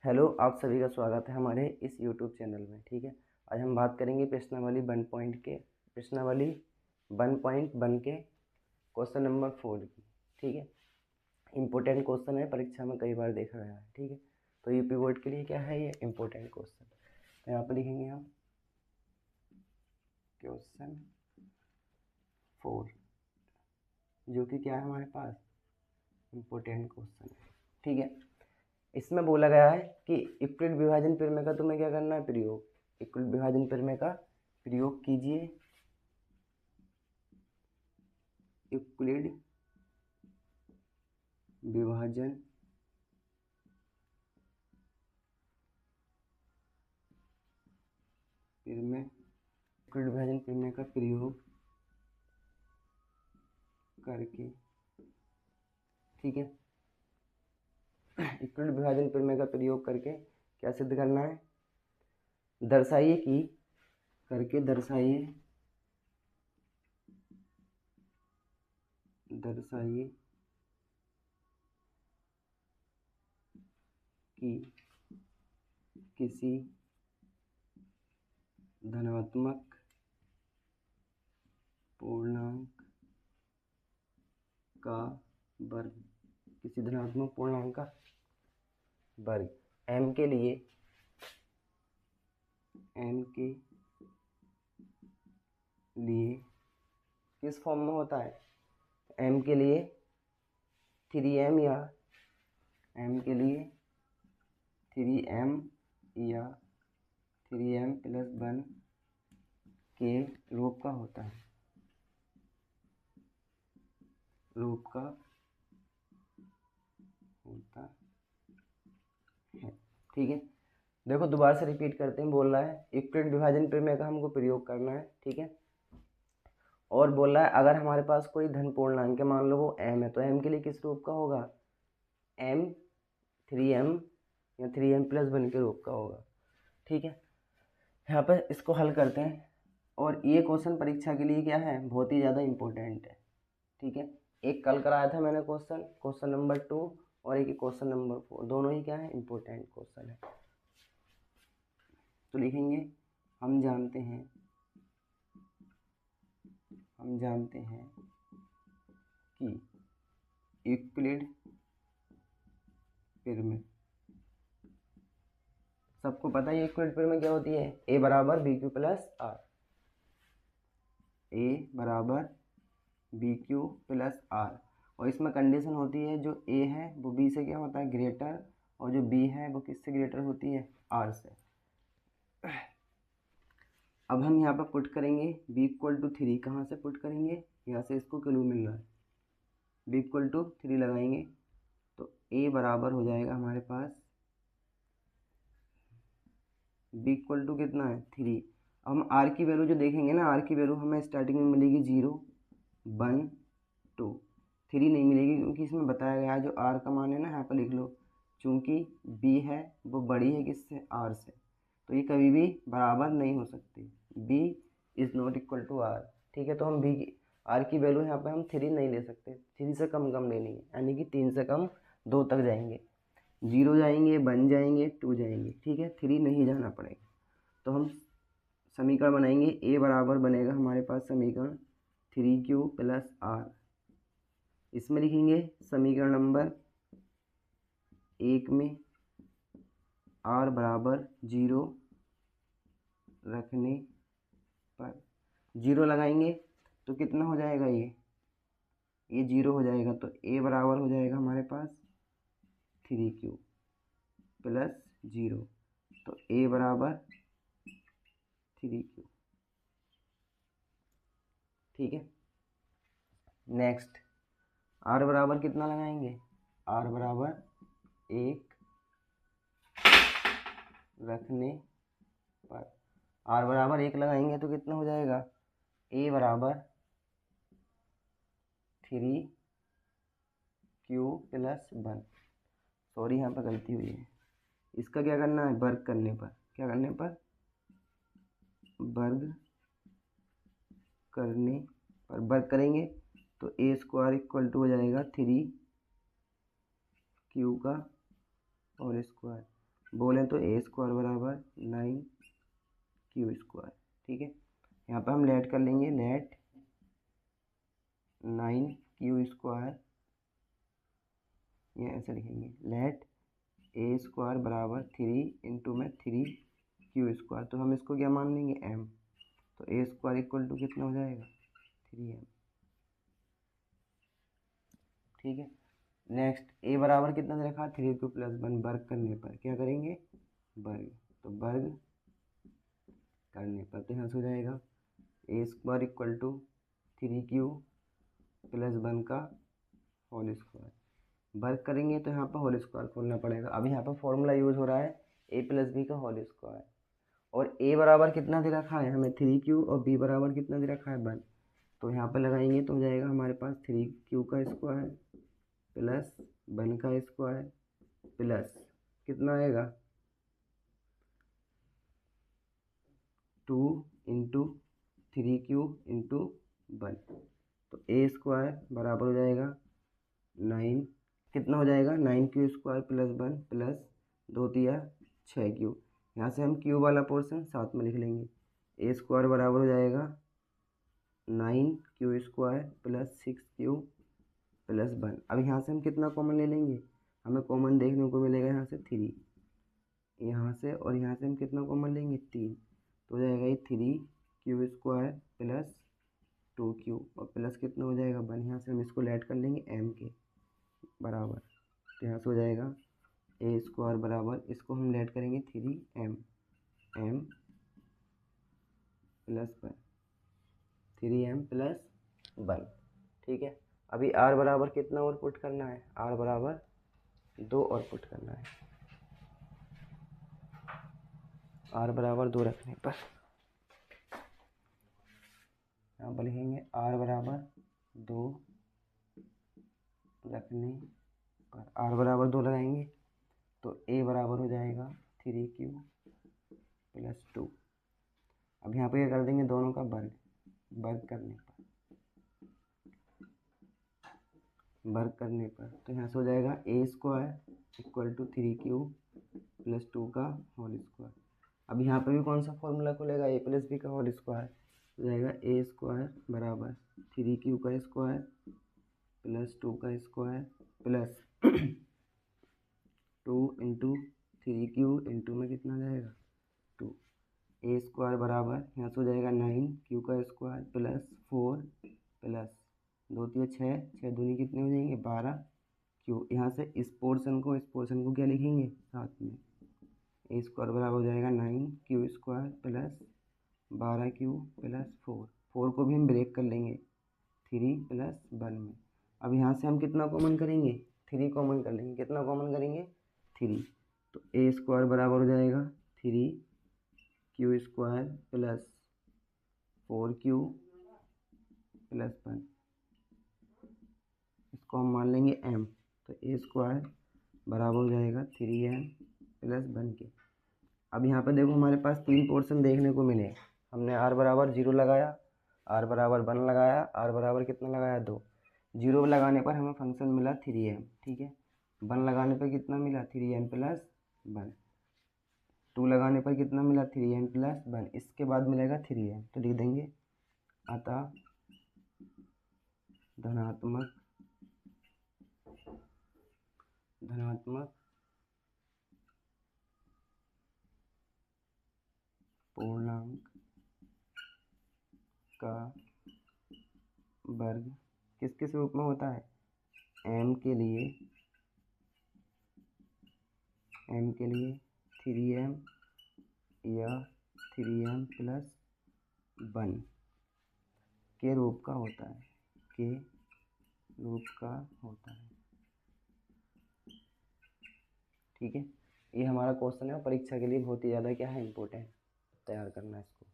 Hello, आप सभी का स्वागत है हमारे इस यूट्यूब चैनल में। ठीक है, आज हम बात करेंगे प्रश्नावली 1.1 के क्वेश्चन नंबर 4 की। ठीक है, इम्पोर्टेंट क्वेश्चन है, परीक्षा में कई बार देखा गया है। ठीक है, तो यूपी बोर्ड के लिए क्या है ये इम्पोर्टेंट क्वेश्चन। तो यहाँ पर लिखेंगे हम क्वेश्चन 4, जो कि क्या है हमारे पास इम्पोर्टेंट क्वेश्चन है। ठीक है, इसमें बोला गया है कि यूक्लिड विभाजन प्रमेय का तुम्हें क्या करना है, प्रयोग। यूक्लिड विभाजन प्रमेय का प्रयोग कीजिए। यूक्लिड विभाजन प्रमेय, यूक्लिड विभाजन प्रमेय का प्रयोग करके, ठीक है, यूक्लिड विभाजन प्रमेय का प्रयोग करके क्या सिद्ध करना है, दर्शाइए कि करके दर्शाइए कि किसी धनात्मक पूर्णांक का वर्ग, किसी धनात्मक पूर्णांक का वर्ग m के लिए किस फॉर्म में होता है, m के लिए 3m या m के लिए 3m या 3m+1 के रूप का होता है, ठीक है। देखो दोबारा से रिपीट करते हैं, बोल रहा है यूक्लिड विभाजन प्रमेय का हमको प्रयोग करना है। ठीक है, और बोल रहा है अगर हमारे पास कोई धन पूर्णांक है, मान लो वो m है, तो m के लिए किस रूप का होगा, m 3m या 3m+1 के रूप का होगा। ठीक है, यहाँ पर इसको हल करते हैं। और ये क्वेश्चन परीक्षा के लिए क्या है, बहुत ही ज़्यादा इम्पोर्टेंट है। ठीक है, एक कल कराया था मैंने क्वेश्चन नंबर 2 और एक क्वेश्चन नंबर 4, दोनों ही क्या है इम्पोर्टेंट क्वेश्चन है। तो लिखेंगे हम जानते हैं कि यूक्लिड प्रमेय, सबको पता है यूक्लिड प्रमेय क्या होती है, a बराबर BQ प्लस आर, और इसमें कंडीशन होती है जो a है वो b से क्या होता है ग्रेटर, और जो b है वो किससे ग्रेटर होती है, r से। अब हम यहाँ पर पुट करेंगे b=3, कहाँ से पुट करेंगे, यहाँ से इसको क्लू मिल रहा है, b=3 लगाएंगे तो a बराबर हो जाएगा हमारे पास b= कितना है 3। हम r की वैल्यू जो देखेंगे ना, r की वैल्यू हमें स्टार्टिंग में मिलेगी 0 1 2, 3 नहीं मिलेगी, क्योंकि इसमें बताया गया है जो r का मान है ना, यहाँ पर लिख लो, चूँकि b है वो बड़ी है किससे, r से, तो ये कभी भी बराबर नहीं हो सकती, b is not equal to r। ठीक है, तो हम r की वैल्यू यहाँ पर हम 3 नहीं ले सकते, 3 से कम लेनी है, यानी कि 3 से कम 2 तक जाएंगे, 0 जाएंगे, 1 जाएंगे, 2 जाएंगे। ठीक है, 3 नहीं जाना पड़ेगा। तो हम समीकरण बनाएंगे, a बराबर बनेगा हमारे पास समीकरण 3q प्लस r। इसमें लिखेंगे समीकरण नंबर 1 में r बराबर 0 रखने पर 0 लगाएंगे तो कितना हो जाएगा, ये 0 हो जाएगा, तो a बराबर हो जाएगा हमारे पास 3q प्लस 0, तो a बराबर 3q। ठीक है, नेक्स्ट r बराबर कितना लगाएंगे, r बराबर 1 रखने पर, r बराबर 1 लगाएंगे तो कितना हो जाएगा, a बराबर 3q प्लस 1, सॉरी यहाँ पर गलती हुई है, इसका क्या करना है, वर्ग करने पर, क्या करने पर, वर्ग करने पर, वर्ग करेंगे तो a² = हो जाएगा 3q का और स्क्वायर बोलें तो ए स्क्वायर बराबर 9 क्यू स्क्वायर। ठीक है, यहाँ पर हम लेट कर लेंगे, लेट 9 क्यू स्क्वायर, ये ऐसे लिखेंगे, लेट ए स्क्वायर बराबर 3 क्यू स्क्वायर। तो हम इसको क्या मान लेंगे, एम। तो ए स्क्वायर इक्वल टू कितना हो जाएगा, 3m। ठीक है, नेक्स्ट ए बराबर कितना दे रखा, 3q + 1। वर्ग करने पर क्या करेंगे, वर्ग। तो वर्ग करने पर तो यहाँ से हो जाएगा ए स्क्वायर इक्वल टू 3q + 1 का होल स्क्वायर। वर्ग करेंगे तो यहाँ पर होल स्क्वायर खोलना पड़ेगा। अब यहाँ पर फॉर्मूला यूज़ हो रहा है a + b का होल स्क्वायर, और a बराबर कितना दे रखा है हमें, 3q, और b बराबर कितना दे रखा है, 1। तो यहाँ पर लगाएंगे तो हो जाएगा हमारे पास 3q का स्क्वायर प्लस 1 का स्क्वायर प्लस कितना आएगा, 2 × 3q × 1। तो ए स्क्वायर बराबर हो जाएगा 9, कितना हो जाएगा, 9q स्क्वायर + 1 प्लस 2 × 6q। यहाँ से हम q वाला पोर्शन साथ में लिख लेंगे। ए स्क्वायर बराबर हो जाएगा 9q स्क्वायर प्लस 6q + 1। अब यहाँ से हम कितना कॉमन ले लेंगे, हमें कॉमन देखने को मिलेगा यहाँ से 3, यहाँ से और यहाँ से हम कितना कॉमन लेंगे, 3। तो हो जाएगा ये 3q स्क्वायर प्लस 2q और प्लस कितना हो जाएगा, 1। यहाँ से हम इसको ऐड कर लेंगे m के बराबर। तो यहाँ से हो जाएगा ए स्क्वायर बराबर, इसको हम ऐड करेंगे 3m + 1, 3m + 1। ठीक है, अभी r बराबर कितना और पुट करना है, r बराबर 2 और पुट करना है। r बराबर 2 रखने पर यहाँ पर लिखेंगे r बराबर 2 रखने पर, r बराबर 2 लगाएंगे तो a बराबर हो जाएगा 3q + 2। अब यहाँ पर क्या कर देंगे, दोनों का वर्ग, वर्ग करने पर तो यहाँ से हो जाएगा ए स्क्वायर इक्वल टू 3q + 2 का होल स्क्वायर। अब यहाँ पे भी कौन सा फॉर्मूला खुलेगा, a + b का होल स्क्वायर। हो जाएगा ए स्क्वायर बराबर 3q का स्क्वायर + 2 का स्क्वायर प्लस 2 × 3q × में कितना आ जाएगा, 2। ए स्क्वायर बराबर यहाँ से हो जाएगा 9q का स्क्वायर प्लस 4 प्लस 2 × 6, 6 दूनी कितने हो जाएंगे, 12q। यहाँ से इस पोर्शन को क्या लिखेंगे साथ में, ए स्क्वायर बराबर हो जाएगा 9q square plus 12q plus 4 को भी हम ब्रेक कर लेंगे 3 + 1 में। अब यहाँ से हम कितना कॉमन करेंगे, 3 कॉमन कर लेंगे। कितना कॉमन करेंगे, 3। तो ए स्क्वायर बराबर हो जाएगा 3q स्क्वायर प्लस 4q + 1, इसको हम मान लेंगे m। तो ए स्क्वायर बराबर हो जाएगा 3m + 1 के। अब यहाँ पे देखो हमारे पास 3 पोर्शन देखने को मिले। हमने r बराबर 0 लगाया, r बराबर 1 लगाया, r बराबर कितना लगाया, 2। 0 लगाने पर हमें फंक्शन मिला 3m। ठीक है, 1 लगाने पर कितना मिला, 3m + 1। 2 लगाने पर कितना मिला, 3m + 1। इसके बाद मिलेगा 3m, तो लिख देंगे अतः धनात्मक पूर्णांक का वर्ग किस किस रूप में होता है, m के लिए 3m या 3m + 1 के रूप का होता है, ठीक है, ये हमारा क्वेश्चन है, परीक्षा के लिए बहुत ही ज़्यादा क्या है, इम्पोर्टेंट, तैयार करना है इसको।